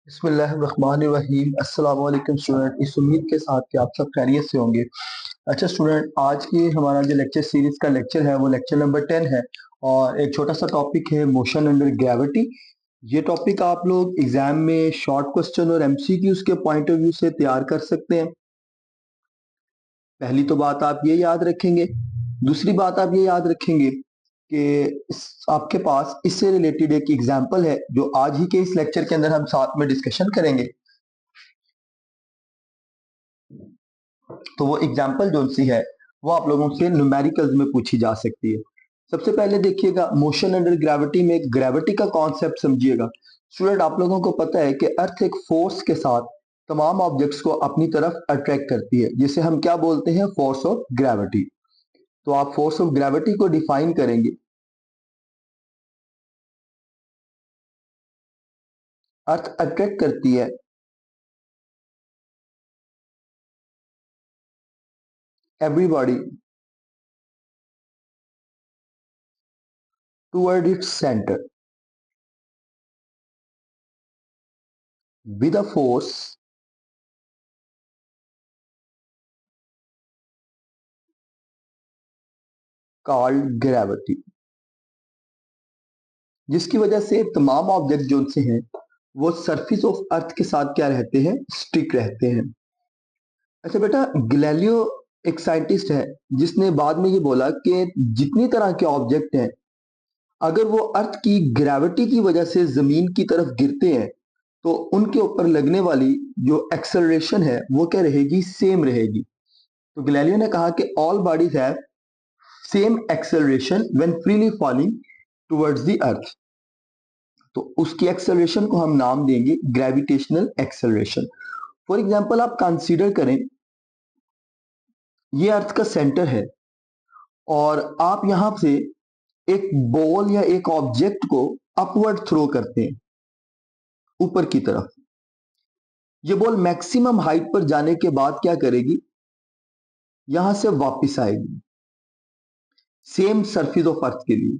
बिस्मिल्लाहिर्रहमानिर्रहीम। अस्सलाम वालेकुम स्टूडेंट। इस उम्मीद के साथ कि आप सब खैरियत से होंगे। अच्छा स्टूडेंट, आज की हमारा जो लेक्चर सीरीज का लेक्चर है वो लेक्चर नंबर 10 है और एक छोटा सा टॉपिक है मोशन अंडर ग्रेविटी। ये टॉपिक आप लोग एग्जाम में शॉर्ट क्वेश्चन और एमसीक्यूज के पॉइंट ऑफ व्यू से तैयार कर सकते हैं। पहली तो बात आप ये याद रखेंगे। दूसरी बात आप ये याद रखेंगे कि आपके पास इससे रिलेटेड एक एग्जाम्पल है जो आज ही के इस लेक्चर के अंदर हम साथ में डिस्कशन करेंगे। तो वो एग्जाम्पल जो सी है वो आप लोगों से न्यूमेरिकल्स में पूछी जा सकती है। सबसे पहले देखिएगा, मोशन अंडर ग्रेविटी में ग्रेविटी का कॉन्सेप्ट समझिएगा। स्टूडेंट, आप लोगों को पता है कि अर्थ एक फोर्स के साथ तमाम ऑब्जेक्ट्स को अपनी तरफ अट्रैक्ट करती है, जिसे हम क्या बोलते हैं, फोर्स ऑफ ग्रेविटी। तो आप फोर्स ऑफ ग्रेविटी को डिफाइन करेंगे। अर्थ अट्रैक्ट करती है everybody toward its centre with a force called gravity, जिसकी वजह से तमाम ऑब्जेक्ट जो से हैं वो सरफेस ऑफ अर्थ के साथ क्या रहते हैं, स्टिक रहते हैं। अच्छा बेटा, गैलीलियो एक साइंटिस्ट है जिसने बाद में ये बोला कि जितनी तरह के ऑब्जेक्ट हैं, अगर वो अर्थ की ग्रेविटी की वजह से जमीन की तरफ गिरते हैं तो उनके ऊपर लगने वाली जो एक्सेलरेशन है वो क्या रहेगी, सेम रहेगी। तो गैलीलियो ने कहा कि all bodies have same acceleration when freely falling towards the earth. तो उसकी एक्सेलरेशन को हम नाम देंगे ग्रेविटेशनल एक्सेलरेशन। फॉर एग्जांपल आप कंसीडर करें, ये अर्थ का सेंटर है और आप यहां से एक बॉल या एक ऑब्जेक्ट को अपवर्ड थ्रो करते हैं ऊपर की तरफ। ये बॉल मैक्सिमम हाइट पर जाने के बाद क्या करेगी, यहां से वापस आएगी सेम सरफेस ऑफ अर्थ के लिए।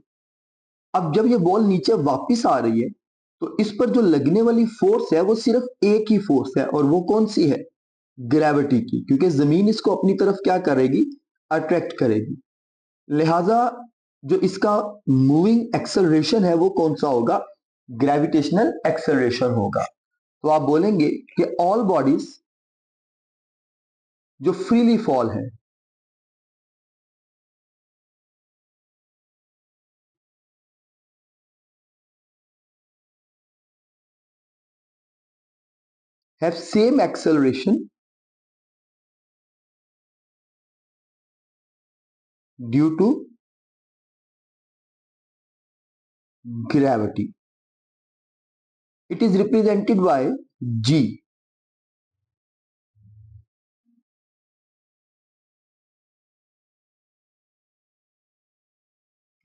अब जब ये बॉल नीचे वापस आ रही है तो इस पर जो लगने वाली फोर्स है वो सिर्फ एक ही फोर्स है, और वो कौन सी है, ग्रेविटी की, क्योंकि जमीन इसको अपनी तरफ क्या करेगी, अट्रैक्ट करेगी। लिहाजा जो इसका मूविंग एक्सेलरेशन है वो कौन सा होगा, ग्रेविटेशनल एक्सेलरेशन होगा। तो आप बोलेंगे कि ऑल बॉडीज जो फ्रीली फॉल है have same acceleration due to gravity. It is represented by G,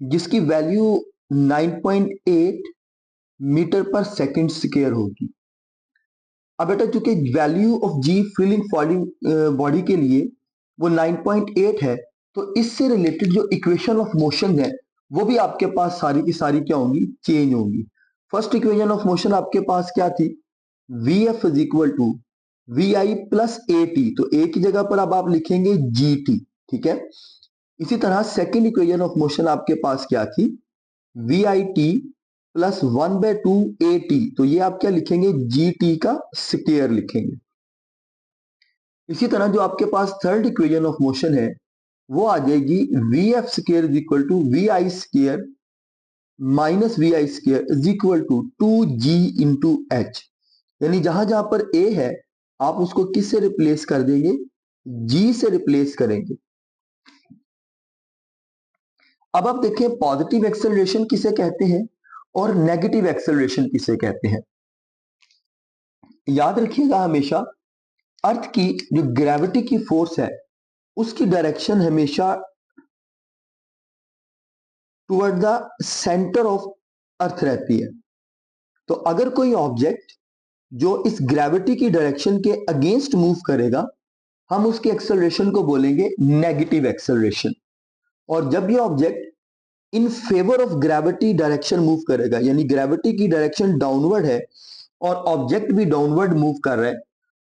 जिसकी वैल्यू 9.8 मीटर पर सेकंड स्क्वायर होगी। अब बेटा चूंकि value of G freely falling body के लिए वो 9.8 है, तो इससे रिलेटेड जो इक्वेशन ऑफ मोशन है वो भी आपके पास सारी की सारी क्या होंगी, चेंज होंगी। फर्स्ट इक्वेशन ऑफ मोशन आपके पास क्या थी, V F is equal to V I plus A T. तो ए की जगह पर अब आप लिखेंगे जी टी, ठीक है। इसी तरह सेकेंड इक्वेशन ऑफ मोशन आपके पास क्या थी, V I T plus 1/2 A T. तो ये आप क्या लिखेंगे, जी टी का स्क्वायर लिखेंगे। इसी तरह जो आपके पास थर्ड इक्वेशन ऑफ मोशन है वो आ जाएगी V F square is equal to V I square minus V I square is equal to 2g into H. यानी जहां जहां पर ए है आप उसको किस से रिप्लेस कर देंगे, जी से रिप्लेस करेंगे। अब आप देखें पॉजिटिव एक्सेलरेशन किसे कहते हैं और नेगेटिव एक्सेलरेशन किसे कहते हैं। याद रखिएगा हमेशा, अर्थ की जो ग्रेविटी की फोर्स है उसकी डायरेक्शन हमेशा toward the centre of earth रहती है। तो अगर कोई ऑब्जेक्ट जो इस ग्रेविटी की डायरेक्शन के अगेंस्ट मूव करेगा हम उसके एक्सेलरेशन को बोलेंगे नेगेटिव एक्सेलरेशन। और जब ये object in favour of gravity direction move करेगा, यानी ग्रेविटी की डायरेक्शन डाउनवर्ड है और ऑब्जेक्ट भी डाउनवर्ड मूव कर रहा है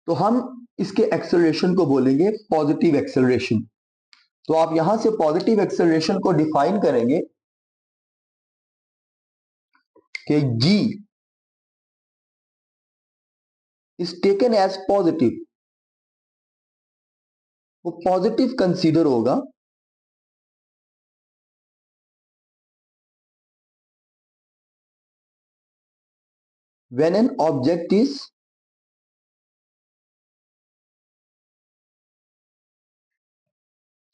तो हम इसके एक्सेलरेशन को बोलेंगे पॉजिटिव एक्सेलरेशन। तो आप यहां से पॉजिटिव एक्सेलरेशन को डिफाइन करेंगे कि g is taken as positive, वो पॉजिटिव कंसीडर होगा when an object is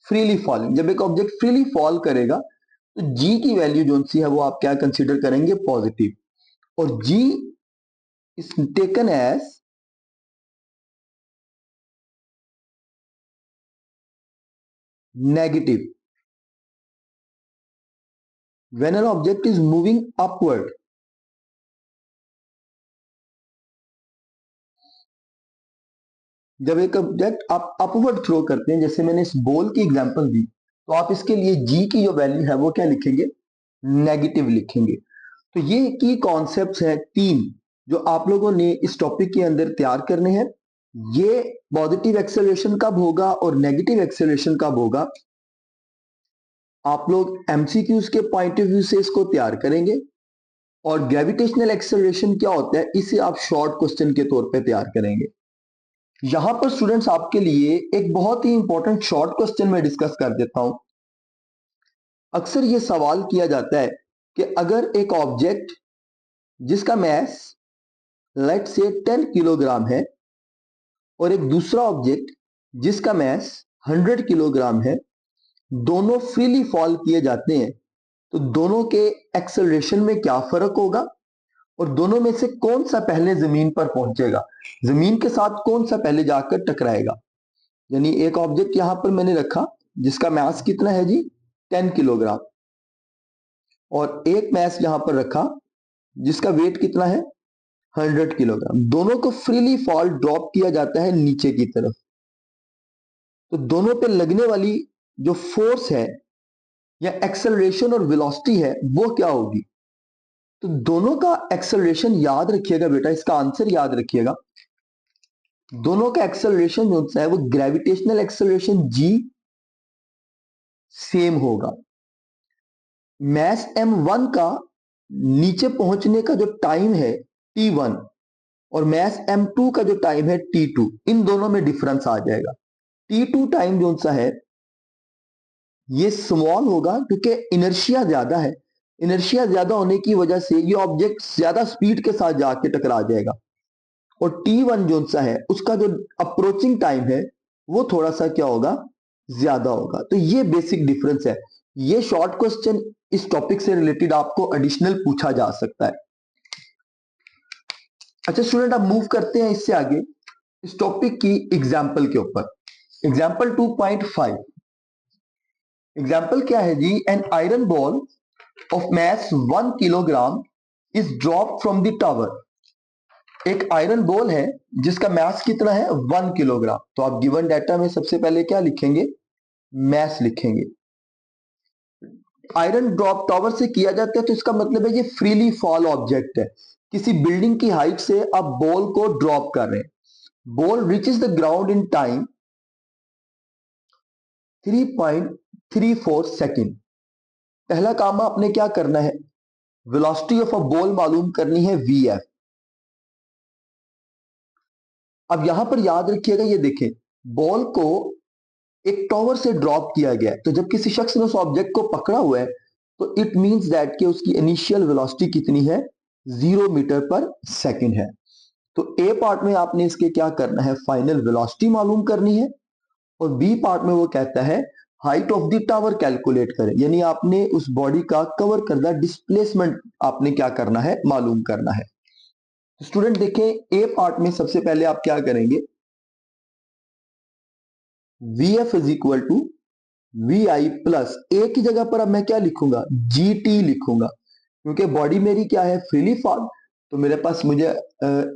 freely falling. जब एक ऑब्जेक्ट फ्रीली फॉल करेगा तो g की वैल्यू जो सी है वो आप क्या कंसीडर करेंगे, पॉजिटिव। और g is taken as negative when an object is moving upward. जब एक ऑब्जेक्ट आप अपवर्ड थ्रो करते हैं, जैसे मैंने इस बॉल की एग्जांपल दी, तो आप इसके लिए g की जो वैल्यू है वो क्या लिखेंगे, नेगेटिव लिखेंगे। तो ये की कॉन्सेप्ट्स हैं तीन जो आप लोगों ने इस टॉपिक के अंदर तैयार करने हैं। ये पॉजिटिव एक्सेलरेशन कब होगा और नेगेटिव एक्सेलरेशन कब होगा, आप लोग एमसीक्यूज के पॉइंट ऑफ व्यू से इसको तैयार करेंगे। और ग्रेविटेशनल एक्सेलरेशन क्या होता है इसे आप शॉर्ट क्वेश्चन के तौर पे तैयार करेंगे। यहां पर स्टूडेंट्स आपके लिए एक बहुत ही इंपॉर्टेंट शॉर्ट क्वेश्चन में डिस्कस कर देता हूं। अक्सर ये सवाल किया जाता है कि अगर एक ऑब्जेक्ट जिसका मैस लेट से 10 किलोग्राम है और एक दूसरा ऑब्जेक्ट जिसका मैस 100 किलोग्राम है, दोनों फ्रीली फॉल किए जाते हैं, तो दोनों के एक्सेलरेशन में क्या फर्क होगा और दोनों में से कौन सा पहले जमीन पर पहुंचेगा, जमीन के साथ कौन सा पहले जाकर टकराएगा। यानी एक ऑब्जेक्ट यहां पर मैंने रखा जिसका मास कितना है जी, 10 किलोग्राम, और एक मास यहां पर रखा जिसका वेट कितना है, 100 किलोग्राम। दोनों को फ्रीली फॉल ड्रॉप किया जाता है नीचे की तरफ, तो दोनों पे लगने वाली जो फोर्स है या एक्सेलरेशन और वेलोसिटी है वो क्या होगी। तो दोनों का एक्सेलरेशन याद रखिएगा बेटा, इसका आंसर याद रखिएगा। दोनों का एक्सेलरेशन जो है वो ग्रेविटेशनल एक्सेलरेशन g सेम होगा। मैस m1 का नीचे पहुंचने का जो टाइम है t1 और मैस m2 का जो टाइम है t2, इन दोनों में डिफरेंस आ जाएगा। t2 टाइम जो सा है ये स्मॉल होगा क्योंकि इनर्शिया ज्यादा है, इनर्शिया ज्यादा होने की वजह से ये ऑब्जेक्ट ज्यादा स्पीड के साथ जाके टकरा जाएगा। और t1 जो सा है उसका जो अप्रोचिंग टाइम है वो थोड़ा सा क्या होगा, ज्यादा होगा। तो ये बेसिक डिफरेंस है। ये शॉर्ट क्वेश्चन इस टॉपिक से रिलेटेड आपको एडिशनल पूछा जा सकता है। अच्छा स्टूडेंट, अब मूव करते हैं इससे आगे इस टॉपिक की एग्जाम्पल के ऊपर। एग्जाम्पल 2.5। एग्जाम्पल क्या है जी, an iron ball of mass 1 kilogram is drop from the tower. एक आयरन बॉल है जिसका मैस कितना है, 1 किलोग्राम। तो आप गिवन डाटा में सबसे पहले क्या लिखेंगे, मैस लिखेंगे। आयरन ड्रॉप टावर से किया जाता है तो इसका मतलब है ये फ्रीली फॉल ऑब्जेक्ट है। किसी बिल्डिंग की हाइट से आप बॉल को ड्रॉप कर रहे हैं। Ball reaches the ground in time 3.34 second. पहला काम आपने क्या करना है, वेलोसिटी ऑफ अ बॉल मालूम करनी है vf। अब यहां पर याद रखिएगा, ये देखें बॉल को एक टावर से ड्रॉप किया गया है, तो जब किसी शख्स ने उस ऑब्जेक्ट को पकड़ा हुआ है तो इट मींस दैट कि उसकी इनिशियल वेलोसिटी कितनी है, 0 मीटर पर सेकेंड है। तो ए पार्ट में आपने इसके क्या करना है, फाइनल वेलोसिटी मालूम करनी है, और बी पार्ट में वो कहता है height of the tower calculate करें, यानी आपने उस बॉडी का कवर करदा डिस्प्लेसमेंट आपने क्या करना है, मालूम करना है। स्टूडेंट देखें ए पार्ट में सबसे पहले आप क्या करेंगे, vf is equal to V I plus A की जगह पर अब मैं क्या लिखूंगा, जी टी लिखूंगा, क्योंकि बॉडी मेरी क्या है, फ्रीली फॉल। तो मेरे पास मुझे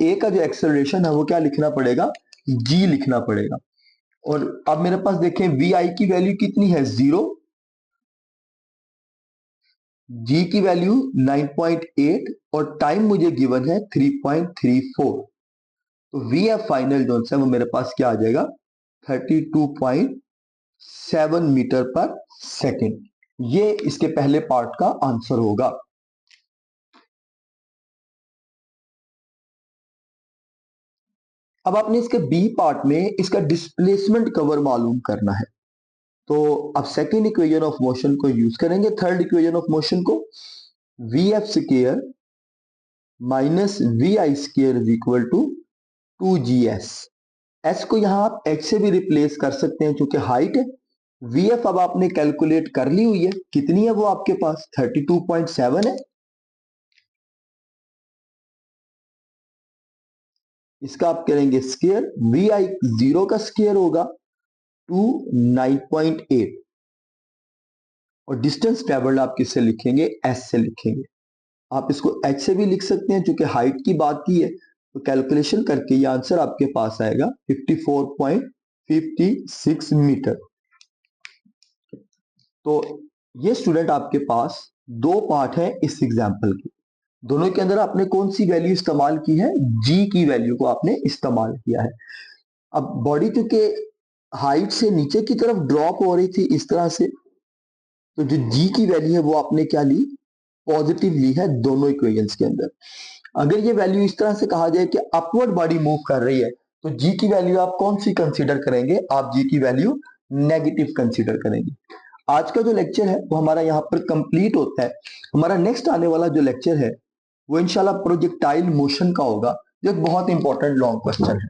ए का जो एक्सेलरेशन है वो क्या लिखना पड़ेगा, जी लिखना पड़ेगा। और अब मेरे पास देखें वी आई की वैल्यू कितनी है, 0। जी की वैल्यू 9.8 और टाइम मुझे गिवन है 3.34। तो वी एफ फाइनल जो है वो मेरे पास क्या आ जाएगा 32.7 मीटर पर सेकेंड। ये इसके पहले पार्ट का आंसर होगा। अब आपने इसके बी पार्ट में इसका डिस्प्लेसमेंट कवर मालूम करना है। तो अब सेकेंड इक्वेशन ऑफ मोशन को यूज करेंगे। थर्ड इक्वेशन ऑफ मोशन को V F square minus V I square is equal to 2GS। S को यहां आप एच से भी रिप्लेस कर सकते हैं क्योंकि हाइट है। वी एफ अब आपने कैलकुलेट कर ली हुई है, कितनी है वो आपके पास 32.7 है। इसका आप करेंगे स्क्वायर, वी आई जीरो का स्क्वायर होगा 9.8 और डिस्टेंस ट्रेवल्ड आप किससे लिखेंगे एस से लिखेंगे। आप इसको एच से भी लिख सकते हैं क्योंकि हाइट की बात की है, तो कैलकुलेशन करके ये आंसर आपके पास आएगा 54.56 मीटर। तो ये स्टूडेंट आपके पास दो पार्ट है इस एग्जाम्पल के। दोनों के अंदर आपने कौन सी वैल्यू इस्तेमाल की है, जी की वैल्यू को आपने इस्तेमाल किया है। अब बॉडी क्योंकि हाइट से नीचे की तरफ ड्रॉप हो रही थी इस तरह से, तो जो जी की वैल्यू है वो आपने क्या ली, पॉजिटिव ली है दोनों इक्वेशंस के अंदर। अगर ये वैल्यू इस तरह से कहा जाए कि अपवर्ड बॉडी मूव कर रही है, तो जी की वैल्यू आप कौन सी कंसीडर करेंगे, आप जी की वैल्यू नेगेटिव कंसीडर करेंगे। आज का जो लेक्चर है वो हमारा यहाँ पर कंप्लीट होता है। हमारा नेक्स्ट आने वाला जो लेक्चर है वो इंशाल्लाह प्रोजेक्टाइल मोशन का होगा, जो एक बहुत इंपॉर्टेंट लॉन्ग क्वेश्चन है।